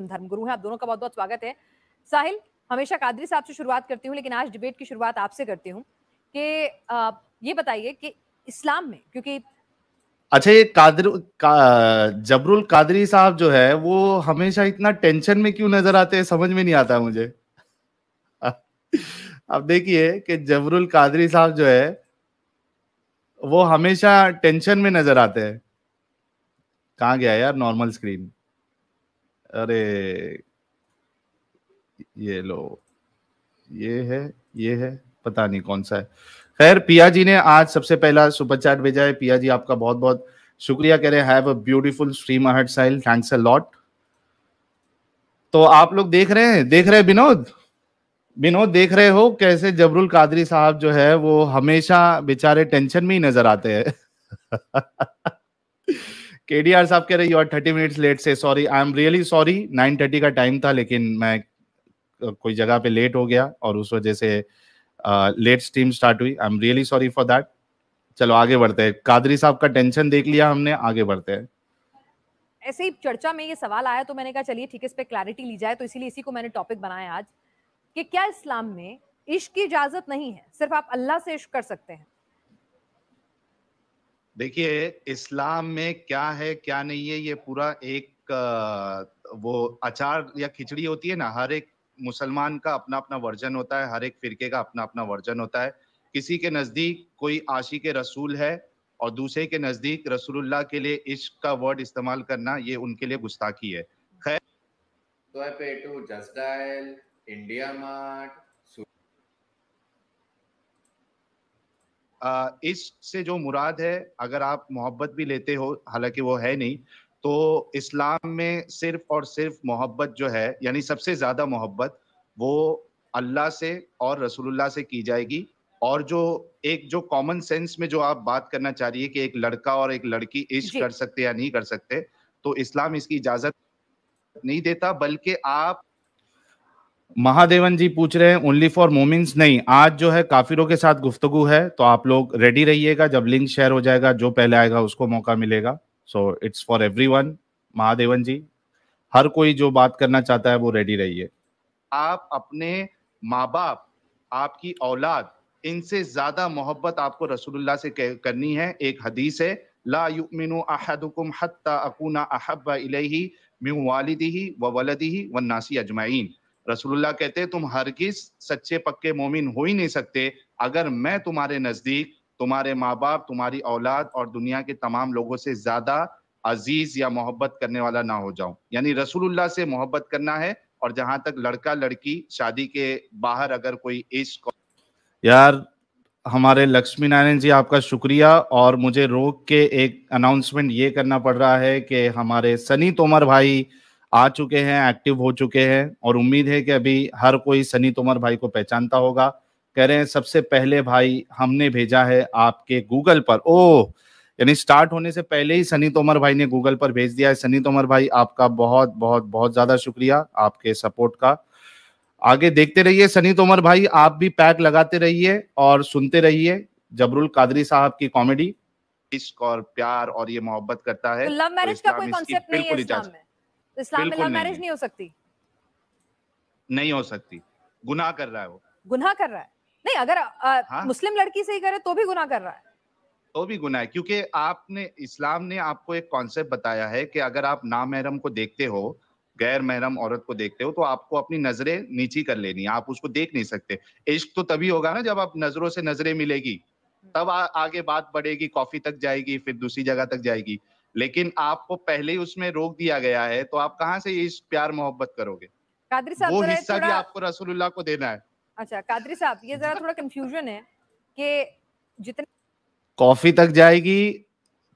मुस्लिम धर्मगुरु हैं। आप दोनों का बहुत बहुत स्वागत है। साहिल, हमेशा कादरी साहब से शुरुआत करती हूँ, लेकिन आज डिबेट की शुरुआत आपसे करती हूँ कि ये बताइए कि इस्लाम में, क्योंकि अच्छा ये जबरुल कादरी साहब जो है वो हमेशा इतना टेंशन में क्यों नजर आते हैं, समझ में नहीं आता मुझे। अब देखिए कि जबरुल कादरी साहब जो है वो हमेशा टेंशन में नजर आते हैं। कहाँ गया यार नॉर्मल स्क्रीन? अरे ये लो, ये है, पता नहीं कौन सा है। खैर, पिया जी ने आज सबसे पहला सुपर चैट भेजा है। पिया जी आपका बहुत बहुत शुक्रिया, कह रहे हैं have a beautiful stream ahead Sahil, thanks a lot. तो आप लोग देख रहे हैं विनोद देख रहे हो कैसे जबरुल कादरी साहब जो है वो हमेशा बेचारे टेंशन में ही नजर आते हैं। केडीआर साहब कह रहे यू आर 30 मिनट्स लेट से sorry, I am really sorry. 9:30 का टाइम था लेकिन मैं कोई जगह पे लेट हो गया और उस वजह से लेट स्ट्रीम स्टार्ट हुई। I am really sorry for that. चलो आगे बढ़ते हैं, कादरी साहब का टेंशन देख लिया हमने, आगे बढ़ते हैं। ऐसे ही चर्चा में ये सवाल आया तो मैंने कहा चलिए ठीक है, इस पे क्लैरिटी ली जाए, तो इसीलिए इसी को मैंने टॉपिक बनाया आज कि क्या इस्लाम में इश्क की इजाजत नहीं है, सिर्फ आप अल्लाह से इश्क कर सकते हैं? देखिए इस्लाम में क्या है क्या नहीं है, ये पूरा एक वो अचार या खिचड़ी होती है ना, हर एक मुसलमान का अपना अपना वर्जन होता है, हर एक फिरके का अपना अपना वर्जन होता है। किसी के नजदीक कोई आशिक रसूल है और दूसरे के नजदीक रसूलुल्लाह के लिए इश्क का वर्ड इस्तेमाल करना ये उनके लिए गुस्ताखी है। खैर So I pay to Just Dial, India Mart, इश्क से जो मुराद है, अगर आप मोहब्बत भी लेते हो, हालांकि वो है नहीं, तो इस्लाम में सिर्फ और सिर्फ मोहब्बत जो है, यानी सबसे ज्यादा मोहब्बत वो अल्लाह से और रसूलुल्लाह से की जाएगी। और जो कॉमन सेंस में जो आप बात करना चाह रही है कि एक लड़का और एक लड़की इश्क कर सकते या नहीं कर सकते, तो इस्लाम इसकी इजाजत नहीं देता। बल्कि आप महादेवन जी पूछ रहे हैं ओनली फॉर मोमिन्स, नहीं, आज जो है काफिरों के साथ गुफ्तगू है, तो आप लोग रेडी रहिएगा। जब लिंक शेयर हो जाएगा जो पहले आएगा उसको मौका मिलेगा। So it's for everyone. Mahadevan ji, हर कोई जो बात करना चाहता है वो रेडी रहिए। आप अपने माँ बाप, आपकी औलाद, इनसे ज्यादा मोहब्बत आपको रसूलुल्लाह से करनी है। एक हदीस है, ला युमिनु अहदुकुम हत्ता अकूना अहब्बा इलैहि मिन वालिदिही व वलदिही वन नासी अजमाइन। रसूलुल्लाह कहते हैं तुम हरगिज सच्चे पक्के मोमिन हो ही नहीं सकते अगर मैं तुम्हारे नजदीक तुम्हारे माँ बाप, तुम्हारी औलाद और दुनिया के तमाम लोगों से ज्यादा अजीज या मोहब्बत करने वाला ना हो जाऊं। यानी रसूलुल्लाह से मोहब्बत करना है। और जहां तक लड़का लड़की शादी के बाहर अगर कोई इश्क, यार हमारे लक्ष्मी नारायण जी आपका शुक्रिया। और मुझे रोक के एक अनाउंसमेंट ये करना पड़ रहा है कि हमारे सनी तोमर भाई आ चुके हैं, एक्टिव हो चुके हैं, और उम्मीद है कि अभी हर कोई सनी तोमर भाई को पहचानता होगा। कह रहे हैं सबसे पहले भाई हमने भेजा है आपके गूगल पर। ओह, यानी स्टार्ट होने से पहले ही सनी तोमर भाई ने गूगल पर भेज दिया है। सनी तोमर भाई आपका बहुत बहुत बहुत ज्यादा शुक्रिया आपके सपोर्ट का। आगे देखते रहिए सनी तोमर भाई, आप भी पैक लगाते रहिए और सुनते रहिए जबरुल कादरी साहब की कॉमेडी। इश्क और प्यार और ये मोहब्बत करता है, तो लव मैरिज का कोई कॉन्सेप्ट नहीं है इस्लाम में? इस्लाम में लव मैरिज नहीं हो सकती? नहीं हो सकती, गुनाह कर रहा है वो। गुनाह कर रहा है? नहीं, अगर मुस्लिम लड़की से ही करे तो भी गुनाह कर रहा है, तो भी गुनाह है। क्योंकि इस्लाम ने आपको एक कॉन्सेप्ट बताया है कि अगर आप नामहरम को देखते हो, गैर महरम औरत को देखते हो, तो आपको अपनी नजरें नीची कर लेनी, आप उसको देख नहीं सकते। इश्क तो तभी होगा ना जब आप नजरों से नजरें मिलेगी, तब आगे बात बढ़ेगी, कॉफी तक जाएगी, फिर दूसरी जगह तक जाएगी। लेकिन आपको पहले ही उसमें रोक दिया गया है, तो आप कहाँ से इस प्यार मोहब्बत करोगे? कादरी साहब वो हिस्सा भी आपको रसूलुल्लाह को देना है। अच्छा कादरी साहब, ये जरा थोड़ा कंफ्यूजन है कि जितने कॉफी तक जाएगी,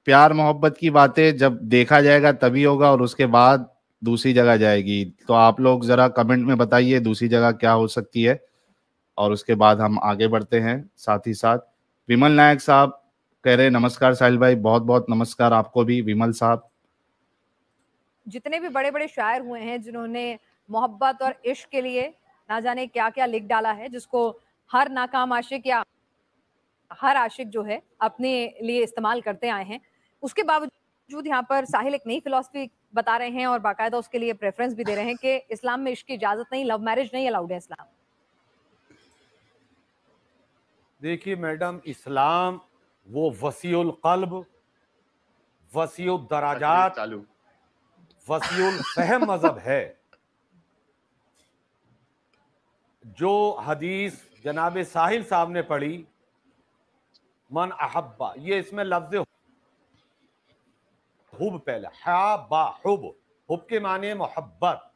प्यार मोहब्बत की बातें जब देखा जाएगा तभी होगा, और उसके बाद दूसरी जगह जाएगी। तो आप लोग जरा कमेंट में बताइए दूसरी जगह क्या हो सकती है, और उसके बाद हम आगे बढ़ते हैं। साथ ही साथ विमल नायक साहब कह रहे हैं नमस्कार साहिल भाई। बहुत बहुत नमस्कार आपको भी विमल साहब। जितने भी बड़े बड़े शायर हुए हैं जिन्होंने मोहब्बत और इश्क के लिए ना जाने क्या क्या लिख डाला है, जिसको हर नाकाम आशिक या हर आशिक जो है अपने लिए इस्तेमाल करते आए हैं, उसके बावजूद बावजूद यहाँ पर साहिल एक नई फिलॉसफी बता रहे हैं और बाकायदा उसके लिए प्रेफरेंस भी दे रहे हैं कि इस्लाम में इश्क की इजाजत नहीं, लव मैरिज नहीं अलाउड है इस्लाम। देखिए मैडम, इस्लाम वो वसीउल क़ल्ब, वसीउल दराजात, वसीउल फ़हम मजहब है। जो हदीस जनाब साहिल साहब ने पढ़ी, मन अहब्बा, ये इसमें लफ्ज़ हुब पहला, हाबा हुब, हुब के माने मोहब्बत।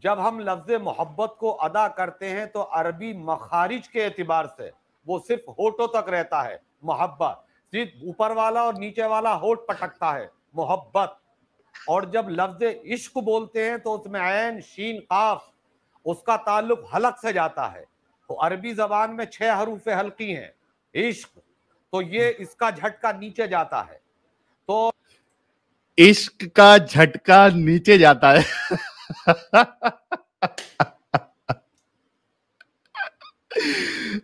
जब हम लफ्ज़ मोहब्बत को अदा करते हैं तो अरबी मखारिज के एतबार से वो सिर्फ होठों तक रहता है मोहब्बत, सिर्फ ऊपर वाला और नीचे वाला होठ पटकता है मोहब्बत। और जब लफ्ज़ इश्क बोलते हैं तो उसमें ऐन शीन काफ, उसका ताल्लुक हलक से जाता है। तो अरबी जबान में 6 हरूफ हल्की हैं इश्क, तो ये इसका झटका नीचे जाता है। तो इश्क का झटका नीचे जाता है।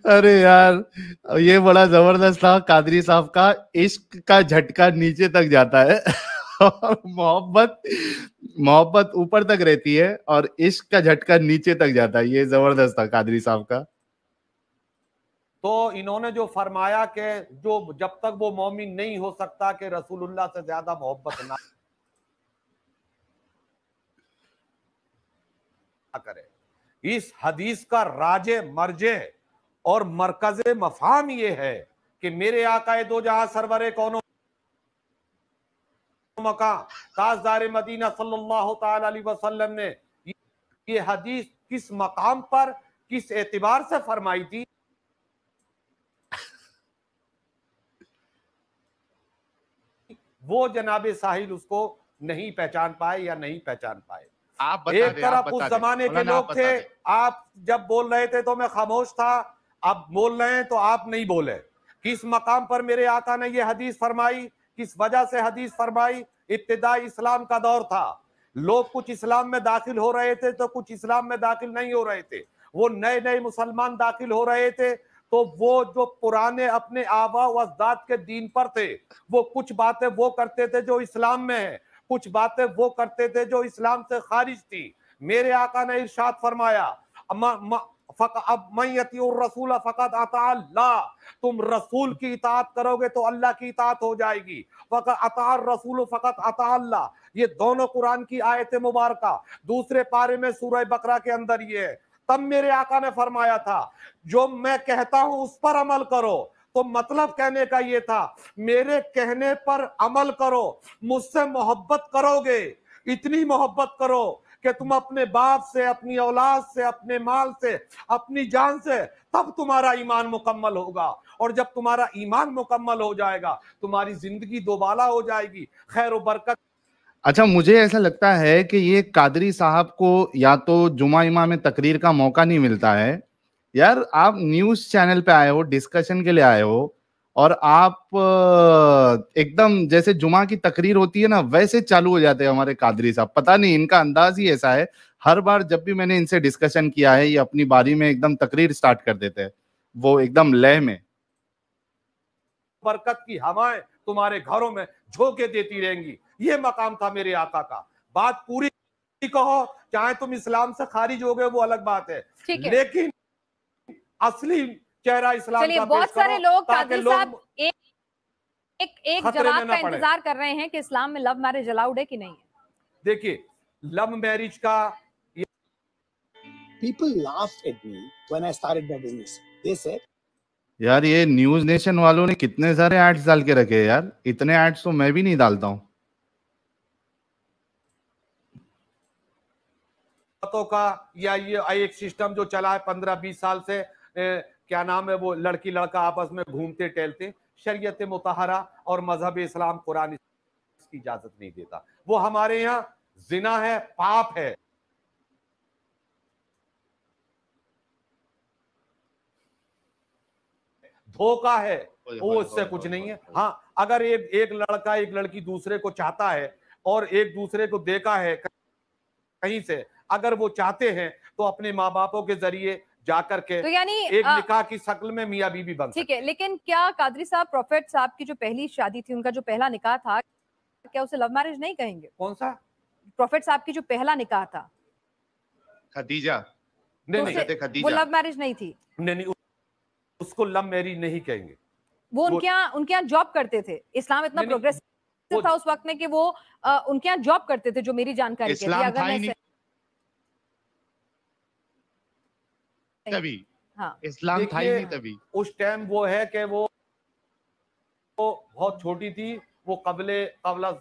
अरे यार, ये बड़ा जबरदस्त था कादरी साहब का। इश्क का झटका नीचे तक जाता है और मोहब्बत ऊपर तक रहती है और इश्क का झटका नीचे तक जाता है। ये जबरदस्त था कादरी साहब का। तो इन्होंने जो फरमाया कि जो जब तक वो मोमिन नहीं हो सकता कि रसूलुल्लाह से ज्यादा मोहब्बत ना करे, इस हदीस का राजे मर्जे और मरकज़े मफाम ये है कि मेरे आकाए दो जहां सरवरे कौनो मका ताजदार मदीना सल्लल्लाहु ताला अलैहि वसल्लम ने ये हदीस किस मकाम पर किस एतबार से फरमाई थी, वो जनाबे साहिल उसको नहीं पहचान पाए या नहीं पहचान पाए। आप एक तरफ उस जमाने के लोग थे, आप जब बोल रहे थे तो मैं खामोश था, अब बोल रहे हैं तो आप नहीं बोले। किस मकाम पर मेरे आका ने ये हदीस फरमाई, किस वजह से हदीस फरमाई? इब्तिदाई इस्लाम का दौर था, लोग कुछ इस्लाम में दाखिल हो रहे थे तो कुछ इस्लाम में दाखिल नहीं हो रहे थे। वो नए नए मुसलमान दाखिल हो रहे थे तो वो जो पुराने अपने आबा व अजदाद के दीन पर थे, वो कुछ बातें वो करते थे जो इस्लाम में है, कुछ बातें वो करते थे जो इस्लाम से खारिज थी। मेरे आका ने इरशाद फरमाया, अब रसूल फ़क़त अता अल्लाह, तुम रसूल की इताअत करोगे तो अल्लाह की इताअत हो जाएगी। अता रसूल फ़क़त अता अल्लाह, ये दोनों कुरान की आयत मुबारका दूसरे पारे में सूरह बकरा के अंदर ये है। तब मेरे आका ने फरमाया था, जो मैं कहता हूं उस पर अमल करो। तो मतलब कहने का ये था, मेरे कहने पर अमल करो, मुझसे मोहब्बत करोगे, इतनी मोहब्बत करो कि तुम अपने बाप से, अपनी औलाद से, अपने माल से, अपनी जान से, तब तुम्हारा ईमान मुकम्मल होगा। और जब तुम्हारा ईमान मुकम्मल हो जाएगा, तुम्हारी जिंदगी दोबाला हो जाएगी, खैर और बरकत। अच्छा, मुझे ऐसा लगता है कि ये कादरी साहब को या तो जुमा इमा में तकरीर का मौका नहीं मिलता है। यार, आप न्यूज चैनल पे आए हो, डिस्कशन के लिए आए हो, और आप एकदम जैसे जुमा की तकरीर होती है ना, वैसे चालू हो जाते हैं हमारे कादरी साहब। पता नहीं, इनका अंदाज ही ऐसा है। हर बार जब भी मैंने इनसे डिस्कशन किया है, ये अपनी बारी में एकदम तकरीर स्टार्ट कर देते हैं, वो एकदम लय में। बरकत की हवाएं तुम्हारे घरों में झोंके देती रहेंगी, ये मकाम था मेरे आका का। बात पूरी कहो, चाहे तुम इस्लाम से खारिज हो गए वो अलग बात है, लेकिन असली चेहरा इस्लाम का। बहुत सारे लोग कादरी साहब एक जवाब का इंतजार कर रहे हैं कि इस्लाम में लव मैरिज अलाउड है कि नहीं है। देखिए, लव मैरिज का people laughed at me when I started my business. They said, यार, ये न्यूज नेशन वालों ने कितने सारे एड्स डाल के रखे हैं यार, इतने एड्स तो मैं भी नहीं डालता हूं। का या ये एक सिस्टम जो चला है 15-20 साल से, क्या नाम है वो, लड़की लड़का आपस में घूमते टहलते, शरीयत मुतहरा और मजहब इस्लाम कुरान इसकी इजाजत नहीं देता। वो हमारे यहाँ जिना है, पाप है, धोखा है, वो इससे कुछ नहीं है। हाँ, अगर एक लड़का एक लड़की दूसरे को चाहता है और एक दूसरे को देखा है कहीं से, अगर वो चाहते हैं तो अपने माँ बापों के जरिए जाकर के तो यानी एक निकाह की शक्ल में मियां बीवी बन सकते हैं। ठीक है, लेकिन क्या कादरी साहब, प्रोफेट साहब की जो पहली शादी थी, उनका जो पहला निकाह था, क्या उसे लव मैरिज नहीं कहेंगे? कौन सा? प्रॉफिट साहब की जो पहला निकाह था, खदीजा, नहीं तो नहीं उसे- खदीजा। वो लव मैरिज नहीं थी, नहीं, उसको लव मैरिज नहीं कहेंगे। वो उनके यहाँ जॉब करते थे। इस्लाम इतना नहीं, प्रोग्रेसिव था उस वक्त में कि वो उनके यहाँ जॉब करते थे, जो मेरी जानकारी कहती है। इस्लाम अगर था ही मैं नहीं तभी, हाँ, इस्लाम था ही देखिए, नहीं तभी। उस टाइम वो है कि वो बहुत छोटी थी, वो कबल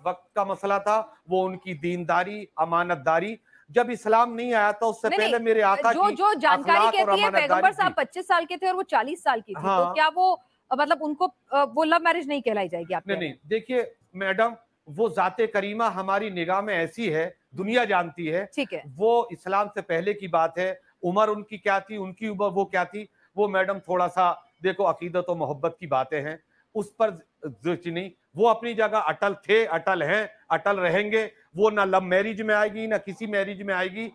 वक्त का मसला था, वो उनकी दीनदारी, अमानतदारी। जब इस्लाम नहीं आया था उससे नहीं, पहले नहीं, मेरे आका जो की जो जानकारी अखलाक और कहती है अमानतदारी पैगंबर साहब थी। 25 साल के थे और वो 40 साल की थी, हाँ। तो क्या वो मतलब उनको वो लव मैरिज नहीं कहलाई जाएगी? आप नहीं, देखिए मैडम, वो जाते करीमा हमारी निगाह में ऐसी है, दुनिया जानती है। ठीक है, वो इस्लाम से पहले की बात है। उम्र उनकी क्या थी, उनकी उम्र वो क्या थी, वो मैडम थोड़ा सा देखो, अकीदत और मोहब्बत की बातें हैं, उस पर नहीं। वो अपनी जगह अटल थे, अटल हैं, अटल रहेंगे। वो ना लव मैरिज में आएगी ना किसी मैरिज में आएगी।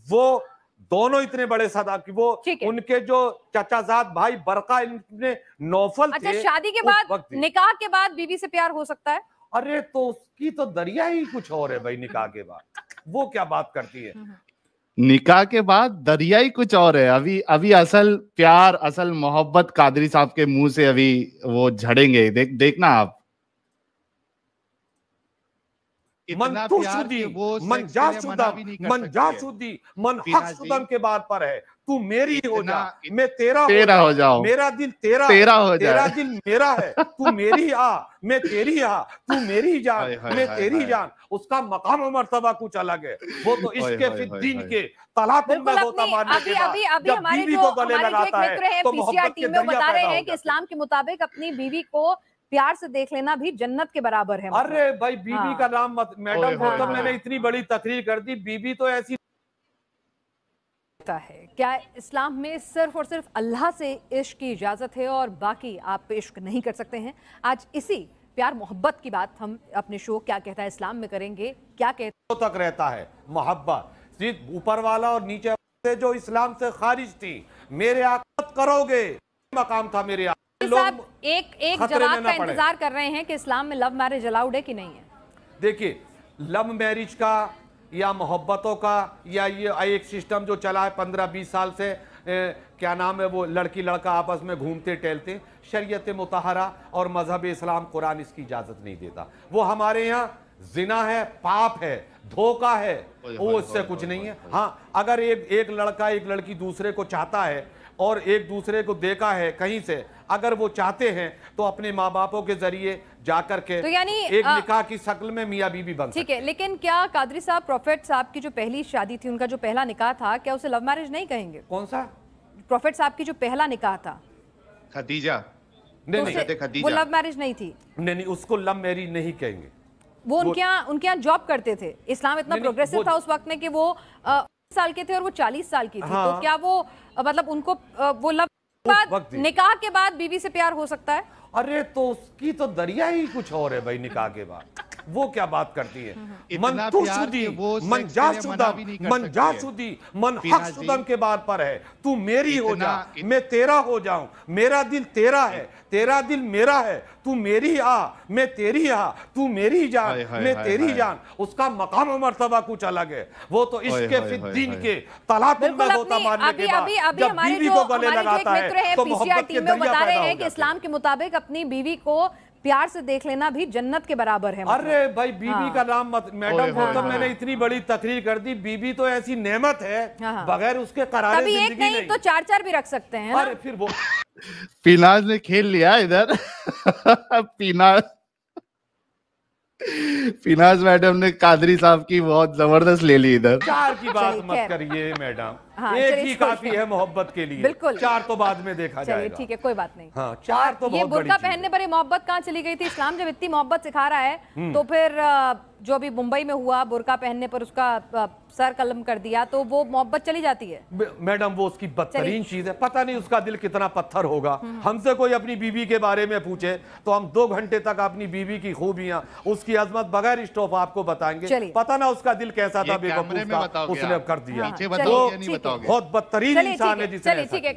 वो दोनों इतने बड़े सदा कि वो उनके जो चचाजाद भाई बरका इनने नौफल अच्छा, थे। शादी के बाद, निकाह के बाद बीवी से प्यार हो सकता है? अरे तो उसकी तो दरिया ही कुछ और है भाई। निकाह के बाद वो क्या बात करती है? निकाह के बाद दरिया ही कुछ और है। अभी असल प्यार, असल मोहब्बत कादरी साहब के मुंह से अभी वो झड़ेंगे। देखना आप। मन तुशुदी, मन जाशुदी, मन हकशुदन के बाद पर है। तू मेरी हो जा, मैं तेरा हो जाऊं। मेरा दिल तेरा हो जाए। तेरा दिल मेरा है, तू मेरी आ, मैं तेरी आ, तू मेरी जान, मैं तेरी जान। उसका मकाम और मर्तबा कुछ अलग है। वो तो इश्क फिद्दीन के तलातुम में होता मारने के बाद जब बीवी को गले लगाता है तो मोहब्बत के दरिया बता रहे पैदा हैं हो कि इस्लाम के मुताबिक अपनी बीवी को प्यार से देख लेना भी जन्नत के बराबर है। अरे भाई, बीवी का नाम मत मैडम, वो तो मैंने इतनी बड़ी तकरीर कर दी। बीवी तो ऐसी है। क्या इस्लाम में सिर्फ और सिर्फ अल्लाह से इश्क की इजाजत है और बाकी आप इश्क नहीं कर सकते हैं? आज इसी प्यार मोहब्बत की बात हम अपने शो क्या कहता है इस्लाम में करेंगे। क्या कहता तक रहता है मोहब्बत, सिर्फ ऊपर वाला और नीचे से जो इस्लाम से खारिज थी। मेरे आकत करोगे मकाम था मेरे साहब, एक जवाब का इंतजार कर रहे हैं कि इस्लाम में लव मैरिज अलाउड है कि नहीं है? देखिए, लव मैरिज का या मोहब्बतों का या ये एक सिस्टम जो चला है 15-20 साल से, क्या नाम है, वो लड़की लड़का आपस में घूमते टहलते, शरीयत मुतहरा और मजहब इस्लाम कुरान इसकी इजाजत नहीं देता। वो हमारे यहाँ जिना है, पाप है, धोखा है, वो इससे कुछ नहीं है। हाँ, अगर एक लड़का एक लड़की दूसरे को चाहता है और एक दूसरे को देखा है कहीं से, अगर वो चाहते हैं तो अपने माँ बापों के जरिए जाकर के तो यानी एक निकाह की शक्ल में मियाँ बीवी बन सकते। ठीक है, लेकिन क्या कादरी साहब, प्रॉफिट साहब की जो पहली शादी थी, उनका जो पहला निकाह था, क्या उसे लव मैरिज नहीं कहेंगे? कौन सा? प्रॉफिट साहब की जो पहला निकाह था, खदीजा, नहीं, वो लव मैरिज नहीं थी। नहीं, उसको लव मैरिज नहीं कहेंगे। वो उनके यहाँ जॉब करते थे। इस्लाम इतना प्रोग्रेसिव था उस वक्त में कि वो साल के थे और वो 40 साल की थी। हाँ। तो क्या वो मतलब उनको वो लव बाद, निकाह के बाद बीवी से प्यार हो सकता है? अरे तो उसकी तो दरिया ही कुछ और है भाई। निकाह के बाद वो क्या बात करती है? मन तुशुदी, मन जाशुदम, मन जाशुदी, मन हकशुदम के बाद पर है। तू मेरी हो जा, मैं तेरा हो जाऊं। मेरा दिल तेरा है, तेरा दिल मेरा है, तू मेरी आ, मैं तेरी आ, तू मेरी जान, मैं तेरी जान। उसका मकाम और मर्तबा कुछ अलग है। वो तो इश्क फिद्दीन के तलातुम में होता मारने के बाद जब बीवी को गले लगाता है तो मोहब्बत के दरिया बता रहे पैदा हो हैं कि इस्लाम के मुताबिक अपनी बीवी को प्यार से देख लेना भी जन्नत के बराबर है। अरे भाई, बीवी का नाम मत मैडम, वो तो मैंने इतनी बड़ी तकरीर कर दी। बीवी तो ऐसी नेमत है, बगैर उसके करारे जिंदगी एक नहीं तो 4 भी रख सकते हैं। अरे फिर वो पीनाज ने खेल लिया इधर। पीनाज मैडम ने कादरी साहब की बहुत जबरदस्त ले ली इधर। 4 की बात मत करिए मैडम, एक ही काफी है मोहब्बत के लिए। बिल्कुल, 4 तो बाद में देखा जाएगा। ठीक है, कोई बात नहीं। हाँ, 4 तो ये बुर्का पहनने पर ये मोहब्बत कहाँ चली गई थी? इस्लाम जब इतनी मोहब्बत सिखा रहा है तो फिर जो अभी मुंबई में हुआ, बुर्का पहनने पर उसका सर कलम कर दिया, तो वो मोहब्बत चली जाती है? मैडम, वो उसकी बदतरीन चीज है। पता नहीं उसका दिल कितना पत्थर होगा। हमसे कोई अपनी बीवी के बारे में पूछे तो हम 2 घंटे तक अपनी बीवी की खूबियां, उसकी अजमत बगैर स्टॉप आपको बताएंगे। पता ना उसका दिल कैसा था बेवकूफ का, उसने कर दिया। बहुत बदतरीन इंसान है जिसने। ठीक है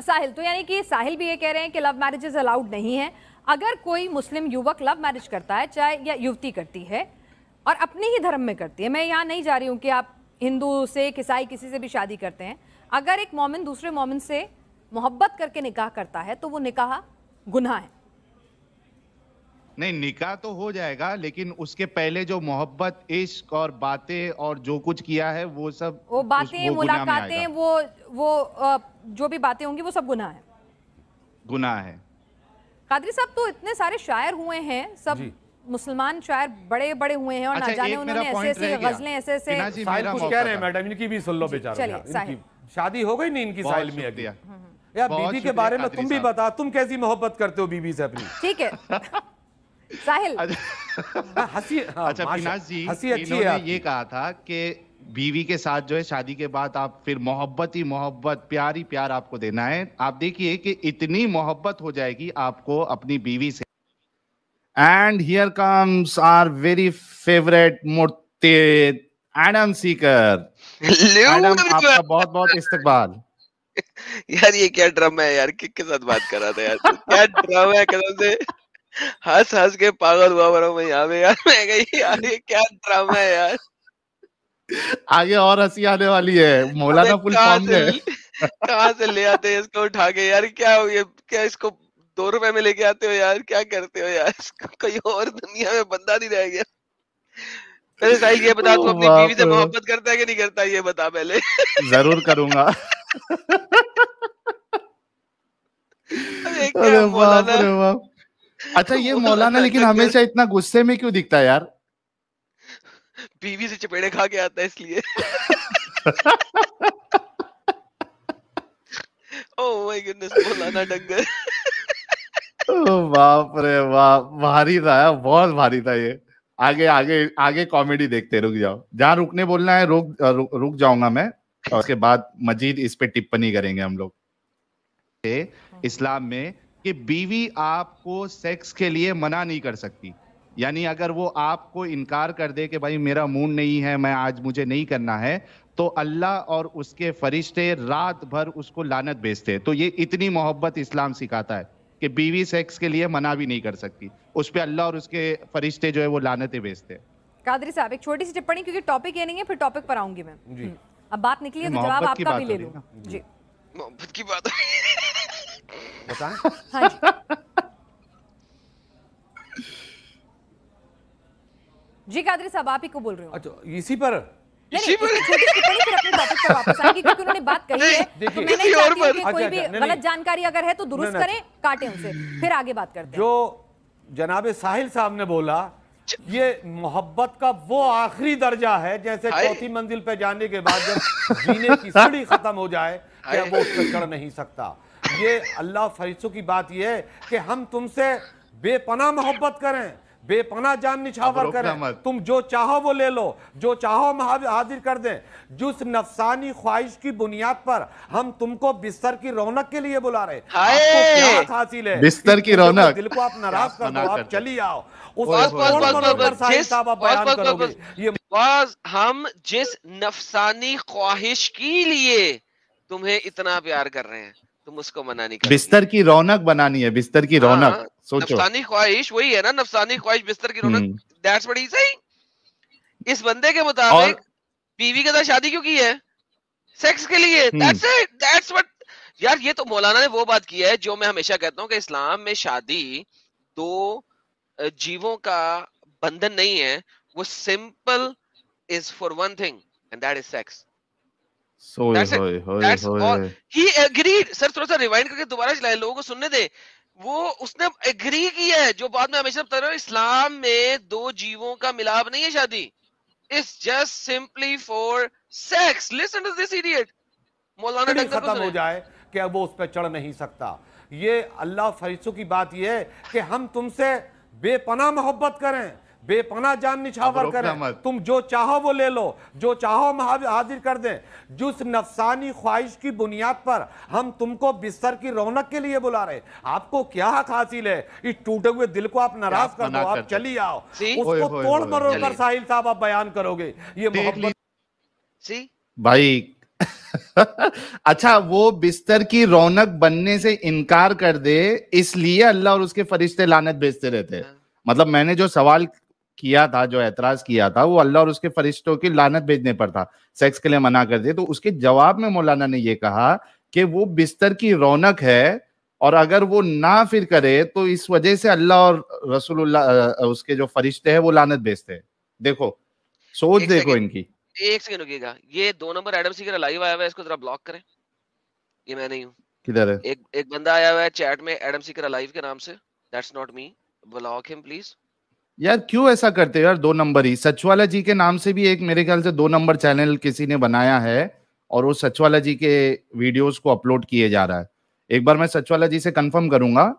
साहिल, तो यानी कि साहिल भी ये कह रहे हैं कि लव मैरिजेस अलाउड नहीं है। अगर कोई मुस्लिम युवक लव मैरिज करता है, चाहे या युवती करती है और अपने ही धर्म में करती है, मैं यहाँ नहीं जा रही हूँ कि आप हिंदू से ईसाई किसी से भी शादी करते हैं, अगर एक मोमिन दूसरे मोमिन से मोहब्बत करके निकाह करता है तो वो निकाह गुनाह है। नहीं, निकाह तो हो जाएगा, लेकिन उसके पहले जो मोहब्बत, इश्क और बातें और जो कुछ किया है वो सब, वो बातें, मुलाकातें, वो जो भी बातें होंगी वो सब गुनाह है, गुनाह है। कादरी साहब, तो इतने सारे शायर हुए हैं, सब मुसलमान शायर बड़े बड़े हुए हैं और ना जाने उन्होंने ऐसे ऐसे गजलें ऐसे ऐसे। साहिल कुछ कह रहे हैं मैडम, इनकी भी सुन लो बेचारा, इनकी शादी हो गई नहीं इनकी साहिल में अभी। यार बीवी के बारे में तुम भी बता, तुम कैसी मोहब्बत करते हो बीवी से अपनी? ठीक है साहिल। हंसी। अच्छा फिनाज जी, इन्होंने ये कहा था कि बीवी के साथ जो है शादी के बाद आप फिर मोहब्बत ही मोहब्बत, प्यार ही प्यार आपको देना है। आप देखिए कि इतनी मोहब्बत हो जाएगी आपको अपनी बीवी से। And here comes our very favourite मुर्तिद एडम सीकर। एडम, आपका बहुत बहुत इस्तकबाल। यार ये क्या ड्रामा है यार, किक के साथ बात कर रहा था यार, क्या ड्रामा है कसम से, हंस हंस के पागल हुआ मैं यहाँ पे यार। मैं गई यार, ये क्या ड्रामा है यार। आगे और हंसी आने वाली है। मौलाना फुल फॉर्म में कहाँ से ले आते हैं इसको उठा के यार? क्या हो ये, क्या इसको 2 रुपए में लेके आते हो यार? क्या करते हो यार? कोई और दुनिया में बंदा नहीं रह गया। पहले साहिल ये बता, तू अपनी बीवी से मोहब्बत करता है कि नहीं करता, ये बता पहले। जरूर करूंगा। अरे बाप रे बाप। अच्छा ये मौलाना लेकिन हमेशा इतना गुस्से में क्यों दिखता है यार? बीवी से चपेड़े खा के आता है इसलिए। ओह माय गुडनेस, मौलाना डंगर। बाप रे बाप, भारी था, बहुत भारी था ये। आगे आगे आगे कॉमेडी देखते, रुक जाओ, जहाँ रुकने बोलना है रुक जाऊंगा मैं, और उसके बाद मजीद इस पे टिप्पणी करेंगे हम लोग। इस्लाम में कि बीवी आपको सेक्स के लिए मना नहीं कर सकती, यानी अगर वो आपको इनकार कर दे कि भाई मेरा मूड नहीं है, मैं आज मुझे नहीं करना है, तो अल्लाह और उसके फरिश्ते रात भर उसको लानत भेजते हैं। तो ये इतनी मोहब्बत इस्लाम सिखाता है कि बीवी सेक्स के लिए मना भी नहीं कर सकती, उस पे अल्लाह और उसके फरिश्ते जो है वो लानतें भेजते हैं। कादरी साहब एक छोटी सी टिप्पणी, क्योंकि टॉपिक ये नहीं है, फिर टॉपिक पर आऊंगी मैं जी। अब बात निकली है तो जवाब आपका भी ले लूं जी। मोहब्बत की बात बताएं। हाँ जी जी कादरी साहब आप ही को बोल रहे हो। अच्छा इसी पर छोटी टिप्पणी, फिर अपने टॉपिक पर वापस आएंगे, क्योंकि उन्होंने बात कही है तो मैं नहीं चाहती हूं कि कोई भी गलत जानकारी अगर है तो दुरुस्त करें, काटें उसे, फिर आगे बात करते हैं। जो जनाबे साहिल साहब ने बोला, ये मोहब्बत का वो आखिरी दर्जा है, जैसे चौथी मंजिल पे जाने के बाद जब जीने की सीढ़ी खत्म हो जाए क्या वो उस पर चढ़ नहीं सकता। ये अल्लाह फरिश्तों की बात ये है कि हम तुमसे बेपनाह मोहब्बत करें, बेपनाह जान निछावर करें, तुम जो चाहो वो ले लो, जो चाहो हम हाजिर कर दें, जिस नफसानी ख्वाहिश की बुनियाद पर हम तुमको बिस्तर की रौनक के लिए बुला रहे, आपको क्या हक हासिल है? बिस्तर की रौनक, दिल को आप नाराज कर दो, आप चली आओ। हम जिस नफसानी ख्वाहिश के लिए तुम्हें इतना प्यार कर रहे हैं, तुम उसको मना नहीं कर। बिस्तर की रौनक बनानी है, बिस्तर की रौनक। सोचो नफसानी ख्वाहिश वही है ना, नफसानी ख्वाहिश बिस्तर की रौनक, दैट्स व्हाट ही सेइंग। इस बंदे के मुताबिक बीवी के साथ शादी क्यों की है? सेक्स के लिए, दैट्स इट, दैट्स व्हाट। यार ये तो मौलाना ने वो बात की है जो मैं हमेशा कहता हूँ कि इस्लाम में शादी 2 जीवों का बंधन नहीं है, वो simple is for one thing and that is sex. That's all. He agreed. Sir थोड़ा सा रिवाइंड करके दोबारा चलाएं, लोगों को सुनने दे। वो उसने एग्री किया है, जो बात मैं हमेशा बता रहा हूँ, इस्लाम में 2 जीवों का मिलाप नहीं है शादी। It's just simply for sex. Listen to this idiot. मौलाना डंगर खत्म हो जाए कि अब वो उस पर चढ़ नहीं सकता। ये अल्लाह फरिश्तों की बात ये है कि हम तुमसे बेपनाह मोहब्बत करें, बेपनाह जान निछावर करें, तुम जो चाहो वो ले लो, जो चाहो हम हाजिर कर दें, जिस नफसानी ख्वाहिश की बुनियाद पर हम तुमको बिस्तर की रौनक के लिए बुला रहे, आपको क्या हक हासिल है? इस टूटे हुए दिल को आप नाराज कर दो, आप चली आओ, उसको तोड़ मरोड़ कर साहिल साहब आप बयान करोगे। ये मोहब्बत भाई اچھا وہ بستر کی رونق بننے سے انکار کر دے اس لیے اللہ اور اس کے فرشتے لعنت بھیجتے رہتے ہیں. مطلب میں نے جو سوال کیا تھا, جو اعتراض کیا تھا, وہ اللہ اور اس کے فرشتوں کی لعنت بھیجنے پر تھا, سیکس کے لیے منع کر دے. تو اس کے جواب میں مولانا نے یہ کہا کہ وہ بستر کی رونق ہے, اور اگر وہ نہ پھر کرے تو اس وجہ سے اللہ اور رسول اللہ اس کے جو فرشتے ہیں وہ لعنت بھیجتے ہیں. دیکھو سوچ دیکھو ان کی. ایک سیکنڈ رکیے گا, یہ 2 نمبر ایڈم سیکر لائیو آیا ہوا ہے, اس کو ذرا بلاک کریں. یہ میں نہیں ہوں. کدھر ہے؟ ایک بندہ آیا ہوا ہے چیٹ میں ایڈم سیکر لائیو کے نام سے. That's not me. بلاک ہم پلیز. یار کیوں ایسا کرتے ہو یار؟ 2 نمبر ہی. سچ والا جی کے نام سے بھی ایک میرے خیال سے 2 نمبر چینل کسی نے بنایا ہے, اور وہ سچ والا جی کے ویڈیوز کو اپلوڈ کیے جا رہا ہے. ایک بار میں سچ والا جی سے کنفرم کروں گا,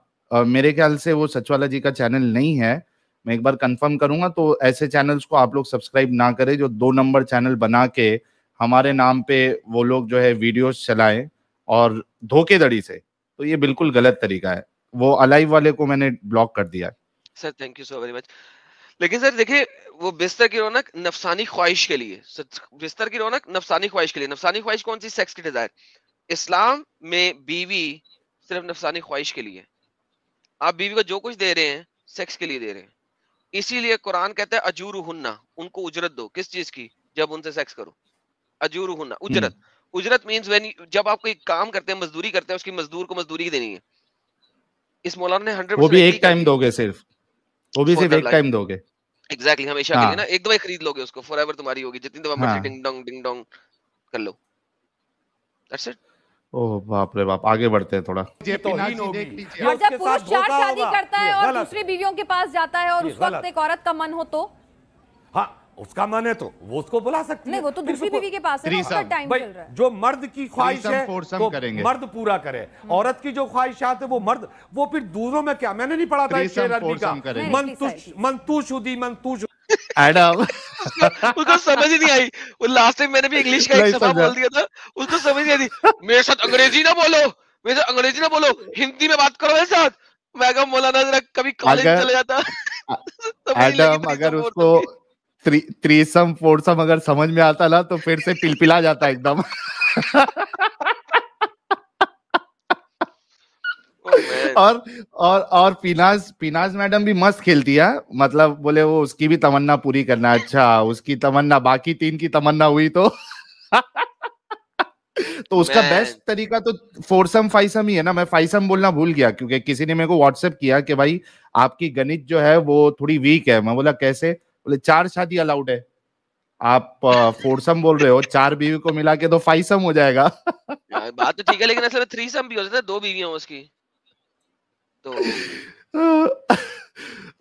میرے خیال سے وہ سچ والا جی کا چینل نہیں ہے, میں ایک بار کنفرم کروں گا. تو ایسے چینلز کو آپ لوگ سبسکرائب نہ کریں جو 2 نمبر چینل بنا کے ہمارے نام پہ وہ لوگ جو ہے ویڈیوز چلائیں اور دھوکے دڑی سے. تو یہ بالکل غلط طریقہ ہے. وہ الائیو والے کو میں نے بلاک کر دیا. Sir thank you so very much. لیکن سر دیکھیں, وہ بستر کی رونق نفسانی خواہش کے لیے, بستر کی رونق نفسانی خواہش کے لیے. نفسانی خواہش کون سی؟ سیکس کی ڈیزائر. اسلام میں بیوی صرف نفسانی خواہش کے لیے. آپ بیوی کو جو کچھ دے رہے ہیں سیکس کے لیے دے رہے ہیں. اسی لیے قرآن کہتا ہے اجورہن, ان کو اجرت دو. کس چیز کی؟ جب ان سے سیکس کرو. اجورہن اجرت. اجرت مینز وین جب آپ کوئی کام کرتے ہیں, مزدوری کرتے ہیں, اس کی مزدور کو مزدوری دینی ہے. اس مولانا نے 100% وہ بھی ایک ٹائم دو گے صرف, وہ بھی صرف ایک ٹائم دو گے. ایگزیکٹلی, ہمیشہ کے لیے نا. ایک دفعہ خرید لو گے اس کو, فور ایور تمہاری ہوگی, جتنی دفعہ مرضی ڈنگ ڈونگ کر لو. That's it. اوہ باپ رے باپ, آگے بڑھتے ہیں تھوڑا. اور جب پروش 4 شادی کرتا ہے اور دوسری بیویوں کے پاس جاتا ہے اور اس وقت ایک عورت کا من ہو تو, ہاں اس کا من ہے تو وہ اس کو بلا سکتی ہے. نہیں, وہ تو دوسری بیوی کے پاس ہے, اس کا ٹائم چل رہا ہے. جو مرد کی خواہش ہے تو مرد پورا کرے, عورت کی جو خواہشات ہے وہ مرد, وہ پھر دونوں میں کیا, میں نے نہیں پڑھا تھا ایک شعر عربی کا, منتوش ایڈم اس کو سمجھ ہی نہیں آئی. وہ لاسٹ ٹائم میں نے بھی انگلش کا ایک صفحہ بول دیا تھا, اس کو سمجھ نہیں آئی. میرے ساتھ انگریزی نہ بولو, میرے ساتھ انگریزی نہ بولو, ہندی میں بات کرو میرے ساتھ. میں کہا مولانا ذرا کبھی کالج چلے جاتا. ایڈم اگر اس کو تریسم فورسم اگر سمجھ میں آتا نا تو پھر سے پلپلا جاتا ایک دم. اور پیناز میڈم بھی مست کھیلتی ہے, مطلب بولے وہ اس کی بھی تمنا پوری کرنا. اچھا اس کی تمنا, باقی 3 کی تمنا ہوئی تو تو اس کا بیسٹ طریقہ تو فورسم فائسم ہی ہے نا. میں فائسم بولنا بھول گیا کیونکہ کسی نے میرے کو واٹس ایپ کیا کہ بھائی آپ کی گنت جو ہے وہ تھوڑی ویک ہے. میں بولا کیسے؟ بولے 4 شادی الاؤڈ ہے, آپ فورسم بول رہے ہو, 4 بیوی کو ملا کے تو فائسم ہو جائے گا. بات تو ٹھیک ہے, لیکن اصل میں 3 سم بھی ہو سکتا ہے, 2 بیویاں اس کی.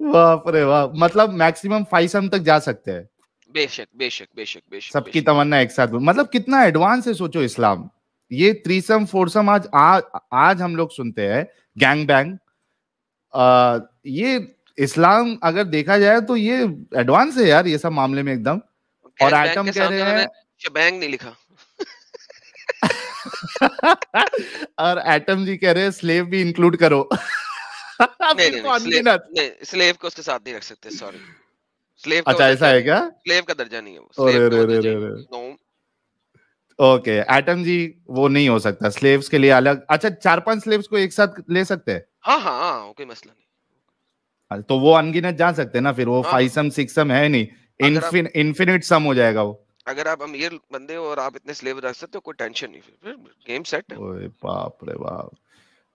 واہ رے واہ, مطلب میکسیمم 5 سم تک جا سکتے ہیں. بے شک بے شک بے شک بے شک. سب کی تمنا ایک ساتھ, مطلب کتنا ایڈوانس ہے سوچو اسلام. یہ 3 4 آج ہم لوگ سنتے ہیں, گینگ بینگ, یہ اسلام اگر دیکھا جائے تو یہ ایڈوانس ہے یار یہ سب معاملے میں ایک دم. اور ایٹم کہہ رہے ہیں, شبینگ نہیں لکھا. اور ایٹم جی کہہ رہے ہیں سلیو بھی انکلوڈ کرو. سلیو کو اس کے ساتھ نہیں رکھ سکتے, سوری. اچھا ایسا ہے کیا؟ سلیو کا درجہ نہیں ہے. اوکے ایٹم جی وہ نہیں ہو سکتا, سلیوز کے لیے الگ. اچھا 4-5 سلیوز کو ایک ساتھ لے سکتے ہیں؟ ہاں ہاں کوئی مسئلہ نہیں. تو وہ انگنت جا سکتے ہیں نا پھر, وہ 5 سم 6 سم ہے نہیں, انفینٹ سم ہو جائے گا وہ. اگر آپ امیر بندے ہو اور آپ اتنے سلیو رکھ سکتے ہو کوئی ٹینشن نہیں, پھر گیم سیٹ ہے. اوئے باپ رے باپ,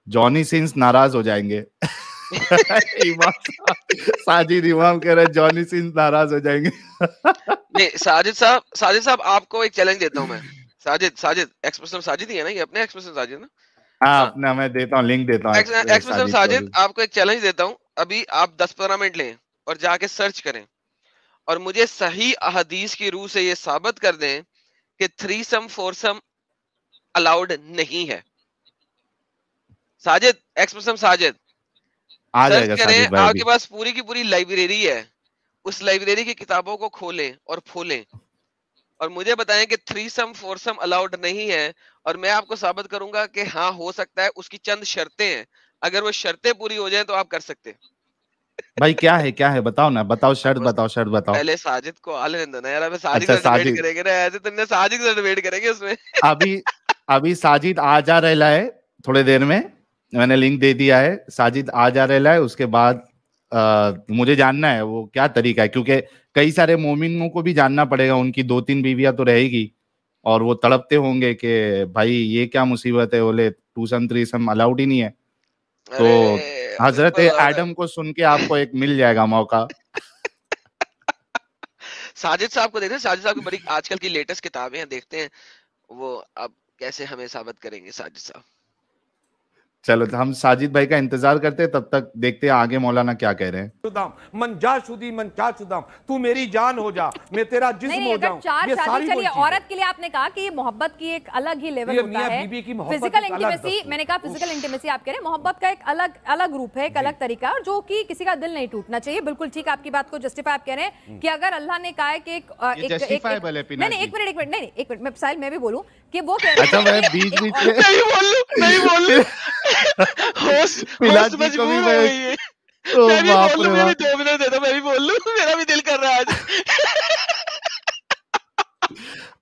جانی سنس ناراض ہو جائیں گے. ساجد امام کہہ رہے جانی سنس ناراض ہو جائیں گے. نہیں ساجد صاحب آپ کو ایک چیلنج دیتا ہوں میں. ساجد ایکسپریشن ساجد ہی ہے نا, یہ اپنے ایکسپریشن ساجد نا. ہاں اپنا میں دیتا ہوں, لنک دیتا ہوں. ایکسپریشن ساجد آپ کو ایک چیلنج دیتا ہوں, ابھی آپ 10-15 منٹ لیں اور جا کے سرچ کریں اور مجھے صحیح احادیث کی روح سے یہ ثابت کر دیں کہ 3 سم 4 سم الاؤڈ نہیں ہے. ساجد ایکسپریشن ساجد سرچ کریں, آپ کے پاس پوری کی پوری لائبریری ہے, اس لائبریری کی کتابوں کو کھولیں اور کھولیں اور مجھے بتائیں کہ 3 سم 4 سم الاؤڈ نہیں ہے, اور میں آپ کو ثابت کروں گا کہ ہاں ہو سکتا ہے. اس کی چند شرطیں ہیں, اگر وہ شرطیں پوری ہو جائیں تو آپ کر سکتے. بھائی کیا ہے بتاؤ نا, بتاؤ شرط بتاؤ. پہلے ساجد کو آ لینے دو نا یار, ابھی ساجد اچھا سے ڈیبیٹ کریں گے نا, ایسے تم نے ساجد سے ڈیبیٹ کریں گے اس میں. ابھی ساجد آ جا رہا ہے تھوڑے دیر میں نے لنک دے دیا ہے, ساجد آ جا رہا ہے. اس کے بعد مجھے جاننا ہے وہ کیا طریقہ ہے, کیونکہ کئی سارے مومنوں کو بھی جاننا پڑے گا, ان کی 2-3 بیویاں تو رہے گی اور وہ تڑپتے ہوں گے کہ بھائی یہ کیا مصیبت ہے, بولے 2 3 الاؤڈ ہی نہیں ہے. تو حضرت ایڈم کو سن کے آپ کو ایک مل جائے گا موقع. ساجد صاحب کو دیکھتے ہیں, ساجد صاحب کی بڑی آج کل کی لیٹسٹ کتابیں ہیں, دیکھتے ہیں وہ اب کیسے ہمیں ثابت کریں گے ساجد صاحب. چلو ہم ساجد بھائی کا انتظار کرتے ہیں, تب تک دیکھتے ہیں آگے مولانا کیا کہہ رہے ہیں. من جا شدی من کیا شدام, تو میری جان ہو جا, میں تیرا جسم ہو جاؤں. چار شادی چلیے, عورت کے لیے آپ نے کہا کہ یہ محبت کی ایک الگ ہی لیول ہوتا ہے. فزیکل انٹیمیسی, میں نے کہا فزیکل انٹیمیسی آپ کہہ رہے ہیں, محبت کا ایک الگ روپ ہے, ایک الگ طریقہ, جو کہ کسی کا دل نہیں ٹوٹنا چاہیے. بالکل ٹھیک, آپ کی بات کو جسٹیفائی آپ کہہ رہے ہیں کہ اگر اللہ نے کہا ہے کہ ایک منٹ ساحل میں بھی بولوں کہ وہ کہہ رہے ہیں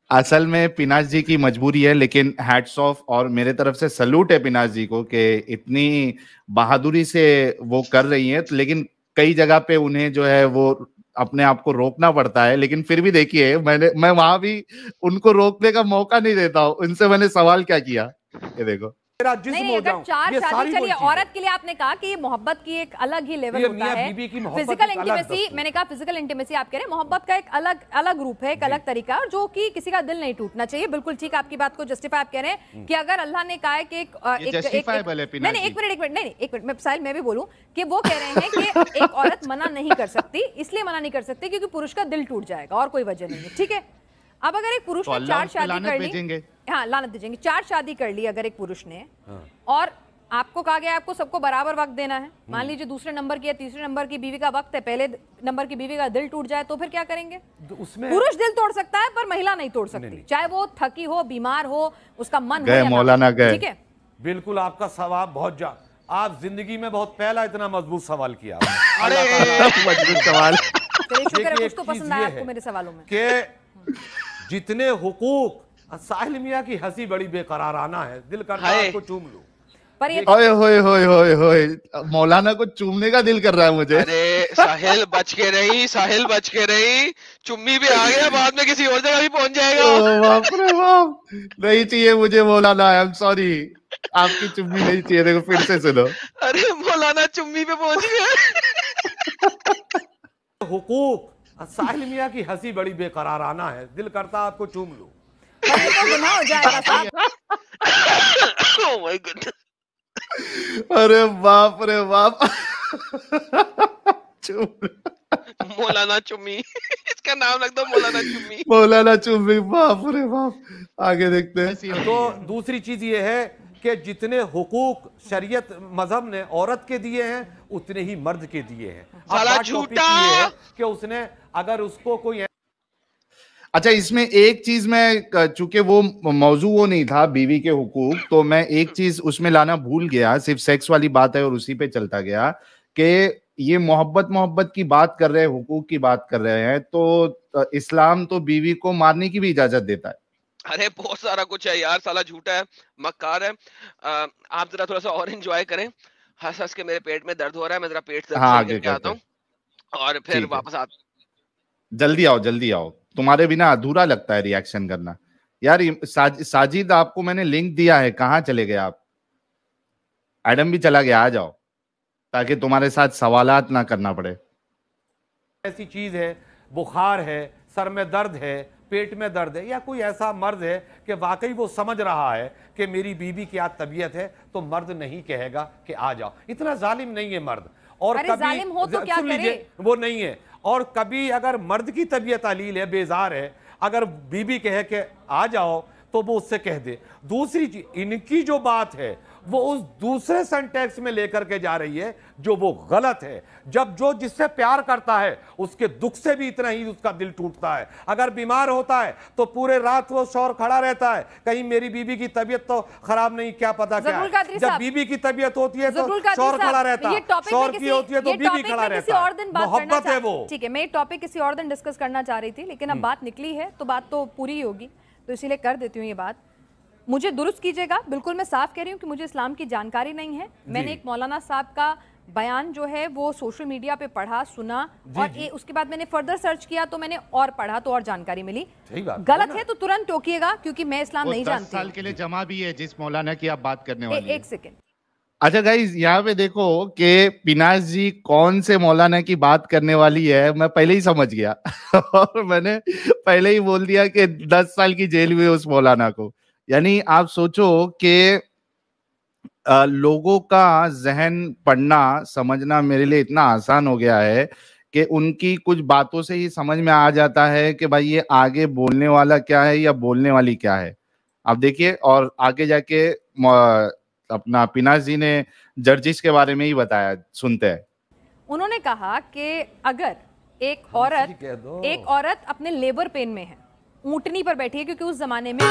اصل میں پیناش جی کی مجبوری ہے, لیکن ہیٹس آف اور میرے طرف سے سلوٹ ہے پیناش جی کو کہ اتنی بہادری سے وہ کر رہی ہیں. لیکن کئی جگہ پہ انہیں جو ہے وہ اپنے آپ کو روکنا پڑتا ہے, لیکن پھر بھی دیکھیے میں وہاں بھی ان کو روکنے کا موقع نہیں دیتا ہوں. ان سے میں نے سوال کیا کیا, یہ دیکھو. نہیں, اگر چار شادی چلیے, عورت کے لیے آپ نے کہا کہ یہ محبت کی ایک الگ ہی لیول ہوتا ہے. فزیکل انٹیمیسی, میں نے کہا فزیکل انٹیمیسی آپ کہہ رہے ہیں, محبت کا ایک الگ روپ ہے, ایک الگ طریقہ, جو کہ کسی کا دل نہیں ٹوٹنا چاہیے. بالکل ٹھیک, آپ کی بات کو جسٹیفائی آپ کہہ رہے ہیں کہ اگر اللہ نے کہا ہے کہ ایک منٹ ساحل میں بھی بولوں کہ وہ کہہ رہے ہیں کہ ایک عورت منع نہیں کر سکتی, اس لیے منع نہیں کر سکتی کیونکہ پروش کا دل ٹوٹ جائے گا, اور کوئی وجہ نہیں ہے. ٹھیک ہے, اب اگر ایک پروش نے 4 شادی کر لی, ہاں لعنت بھیجیں گے, 4 شادی کر لی اگر ایک پروش نے, اور آپ کو کہا گیا آپ کو سب کو برابر وقت دینا ہے, مان لیجیے دوسرے نمبر کی یا تیسرے نمبر کی بیوی کا وقت ہے, پہلے نمبر کی بیوی کا دل ٹوٹ جائے تو پھر کیا کریں گے؟ پروش دل توڑ سکتا ہے پر مہیلا نہیں توڑ سکتی, چاہے وہ تھکی ہو, بیمار ہو, اس کا من ہو. مولانا گئے. ٹھیک ہے, بالکل آپ کا سوال بہت آپ زندگی میں بہت پہلا اتنا مضبوط سوال کیا. مضبوط سوال. شکر ہے, کچھ تو پسند آیا آپ کو میرے سوالوں میں. کہ جتنے حقوق, ساحل میاں کی ہنسی بڑی بے قرارانہ ہے, دل کرتا ہے کو چوم لوں. ہوئے مولانا کو چومنے کا دل کر رہا ہے مجھے. ارے ساحل بچ کے رہی, چمی بھی آ گیا, بعد میں کسی اور جگہ بھی پہنچ جائے گا. باپ رے باپ, نہیں چاہیے مجھے مولانا, آئی ایم سوری, آپ کی چمی نہیں چاہیے. دیکھو پھر سے سنو. ارے مولانا چمی پہ پہنچ گیا. حقوق, ساحل میاں کی ہنسی بڑی بے قرارانہ ہے, دل کرتا آپ کو چوم لوں. ارے باپ رے باپ, مولانا چمی, اس کا نام رکھ دو مولانا چمی. مولانا چمی, باپ رے باپ. آگے دیکھتے ہیں. تو دوسری چیز یہ ہے کہ جتنے حقوق شریعت مذہب نے عورت کے دیے ہیں اتنے ہی مرد کے دیے ہیں. سالا جھوٹا کہ اس نے اگر اس کو کوئی, اچھا اس میں ایک چیز میں, چونکہ وہ موضوع وہ نہیں تھا بیوی کے حقوق, تو میں ایک چیز اس میں لانا بھول گیا, صرف سیکس والی بات ہے اور اسی پہ چلتا گیا, کہ یہ محبت کی بات کر رہے ہیں, حقوق کی بات کر رہے ہیں, تو اسلام تو بیوی کو مارنے کی بھی اجازت دیتا ہے. ارے بہت سارا کچھ ہے یار, سالا جھوٹا ہے, مکار ہے. آپ ذرا تھوڑا سا اور انجوائے کریں. ہنس کے میرے پیٹ میں درد ہو رہا ہے, میں ذرا پیٹ درد کر کے آتا ہوں اور پھر واپس آتا. جلدی آؤ, تمہارے بنا ادھورا لگتا ہے ریاکشن کرنا. یار ساجد, آپ کو میں نے لنک دیا ہے, کہاں چلے گئے آپ؟ ایڈم بھی چلا گیا, آ جاؤ تاکہ تمہارے ساتھ سوالات نہ کرنا پڑے. ایسی چیز ہے, بخار ہے, سر میں درد ہے, پیٹ میں درد ہے, یا کوئی ایسا مرض ہے کہ واقعی وہ سمجھ رہا ہے کہ میری بیوی کی آج طبیعت ہے, تو مرد نہیں کہے گا کہ آ جاؤ. اتنا ظالم نہیں ہے مرد. اور کبھی وہ نہیں ہے. اور کبھی اگر مرد کی طبیعت علیل ہے, بیزار ہے, اگر بیوی کہے کہ آ جاؤ تو وہ اس سے کہہ دے. دوسری چیز, ان کی جو بات ہے وہ اس دوسرے سینٹیکس میں لے کر کے جا رہی ہے جو وہ غلط ہے. جب جو جس سے پیار کرتا ہے اس کے دکھ سے بھی اتنا ہی اس کا دل ٹوٹتا ہے. اگر بیمار ہوتا ہے تو پورے رات وہ شور کھڑا رہتا ہے, کہیں میری بیوی کی طبیعت تو خراب نہیں, کیا پتا کیا ہے. جب بیوی کی طبیعت ہوتی ہے تو شور کھڑا رہتا ہے, شور کی ہوتی ہے تو بیوی کھڑا رہتا ہے. محبت ہے وہ. ٹھیک ہے, میں ایک ٹاپک کسی اور دن ڈسکس کرنا چاہ رہی تھی, لیکن اب بات نکلی ہے تو بات تو پوری ہی ہوگی, تو اسی لیے کر دیتی ہوں یہ بات. مجھے درست کیجئے گا, بالکل میں صاف کہہ رہی ہوں کہ مجھے اسلام کی جانکاری نہیں ہے. میں نے ایک مولانا صاحب کا بیان جو ہے وہ سوشل میڈیا پہ پڑھا, سنا, اور اس کے بعد میں نے فردر سرچ کیا تو میں نے اور پڑھا تو اور جانکاری ملی. غلط ہے تو ترنت ٹوکیے گا, کیونکہ میں اسلام نہیں جانتی. 10 سال کے لیے جمع بھی ہے جس مولانا کی آپ بات کرنے والی ہیں. ایک سیکنڈ. اچھا گائز, یہاں پہ دیکھو کہ پیناز جی کون سے مولانا کی بات کرنے والی ہے, میں پہلے ہی سمجھ گیا اور میں نے پہلے ہی بول دیا کہ 10 سال کی جیل ہوئی اس مولانا کو. یعنی آپ سوچو کہ لوگوں کا ذہن پڑھنا سمجھنا میرے لیے اتنا آسان ہو گیا ہے کہ ان کی کچھ باتوں سے ہی سمجھ میں آ جاتا ہے کہ بھائی یہ آگے بولنے والا کیا ہے یا بولنے والی کیا ہے. آپ دیکھیے, اور آگے جا کے اپنا پیناز جی نے جرجس کے بارے میں ہی بتایا, سنتے ہیں. انہوں نے کہا کہ اگر ایک عورت اپنے لیبر پین میں ہے, اونٹنی پر بیٹھی ہے, کیونکہ اس زمانے میں